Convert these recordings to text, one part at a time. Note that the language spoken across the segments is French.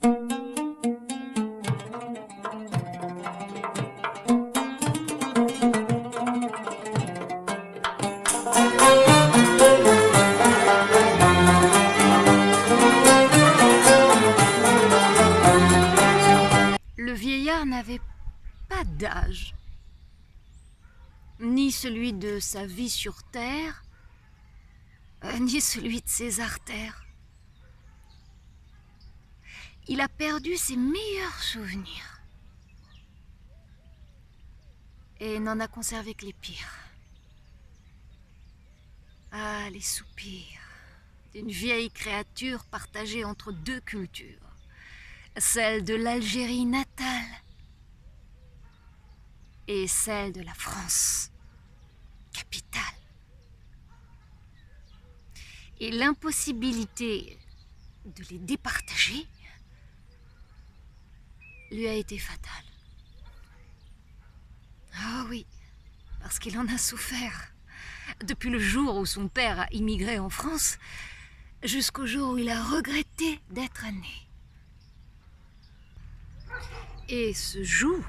Le vieillard n'avait pas d'âge, ni celui de sa vie sur terre, ni celui de ses artères. Il a perdu ses meilleurs souvenirs et n'en a conservé que les pires. Ah, les soupirs d'une vieille créature partagée entre deux cultures. Celle de l'Algérie natale et celle de la France capitale. Et l'impossibilité de les départager lui a été fatale. Ah oui, parce qu'il en a souffert. Depuis le jour où son père a immigré en France, jusqu'au jour où il a regretté d'être né. Et ce jour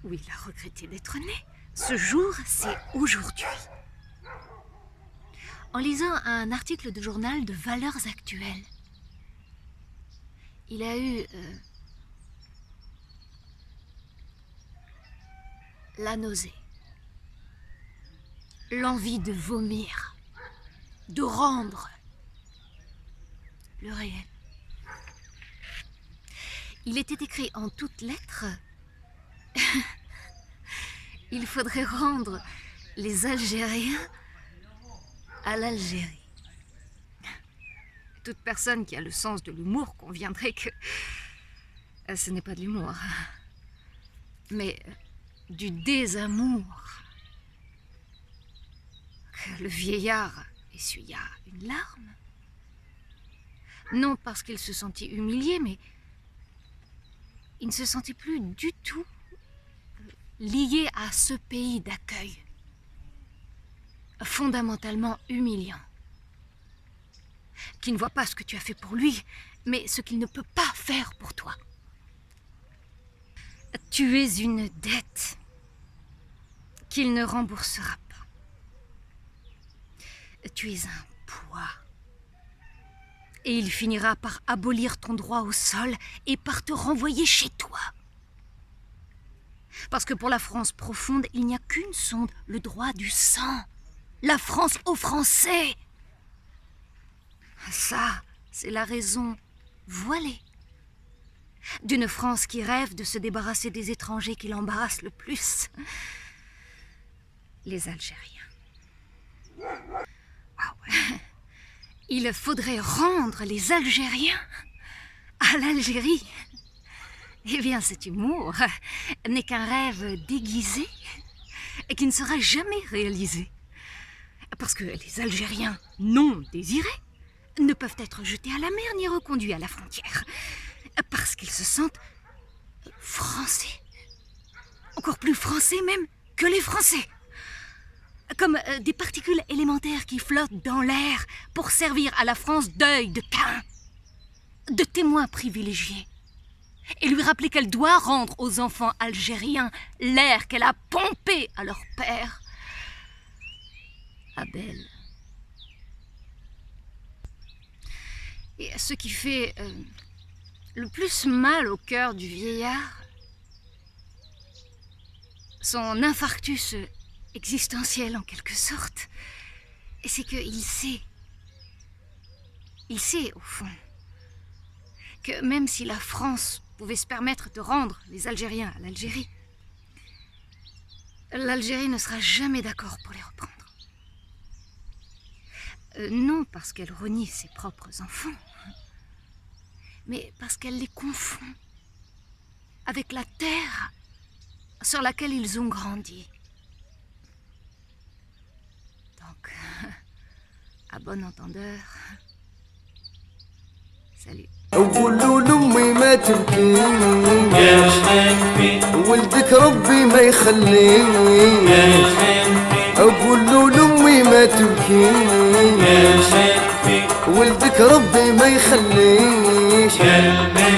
où il a regretté d'être né, ce jour, c'est aujourd'hui. En lisant un article de journal de Valeurs Actuelles, il a eu la nausée, l'envie de vomir, de rendre le réel. Il était écrit en toutes lettres « Il faudrait rendre les Algériens à l'Algérie ». Toute personne qui a le sens de l'humour conviendrait que ce n'est pas de l'humour, mais du désamour. Que le vieillard essuya une larme, non parce qu'il se sentit humilié, mais il ne se sentait plus du tout lié à ce pays d'accueil, fondamentalement humiliant, qui ne voit pas ce que tu as fait pour lui, mais ce qu'il ne peut pas faire pour toi. Tu es une dette qu'il ne remboursera pas. Tu es un poids. Et il finira par abolir ton droit au sol et par te renvoyer chez toi. Parce que pour la France profonde, il n'y a qu'une sonde, le droit du sang. La France aux Français. Ça, c'est la raison voilée d'une France qui rêve de se débarrasser des étrangers qui l'embarrassent le plus. Les Algériens. Wow. Il faudrait rendre les Algériens à l'Algérie. Eh bien, cet humour n'est qu'un rêve déguisé et qui ne sera jamais réalisé. Parce que les Algériens non désirés ne peuvent être jetés à la mer ni reconduits à la frontière. Parce qu'ils se sentent français. Encore plus français même que les Français. Comme des particules élémentaires qui flottent dans l'air pour servir à la France d'œil de Caïn, de témoin privilégié, et lui rappeler qu'elle doit rendre aux enfants algériens l'air qu'elle a pompé à leur père, Abel. Et ce qui fait le plus mal au cœur du vieillard, son infarctus existentiel en quelque sorte, c'est qu'il sait au fond, que même si la France pouvait se permettre de rendre les Algériens à l'Algérie, l'Algérie ne sera jamais d'accord pour les reprendre. Non parce qu'elle renie ses propres enfants, mais parce qu'elle les confond avec la terre sur laquelle ils ont grandi. Donc, à bon entendeur, salut. قولوا لامي ما تبكي يا شنبي ولدك ربي ما يخليه يا شنبي قولوا لامي ما تبكي يا شنبي ولدك ربي ما يخليش قلبي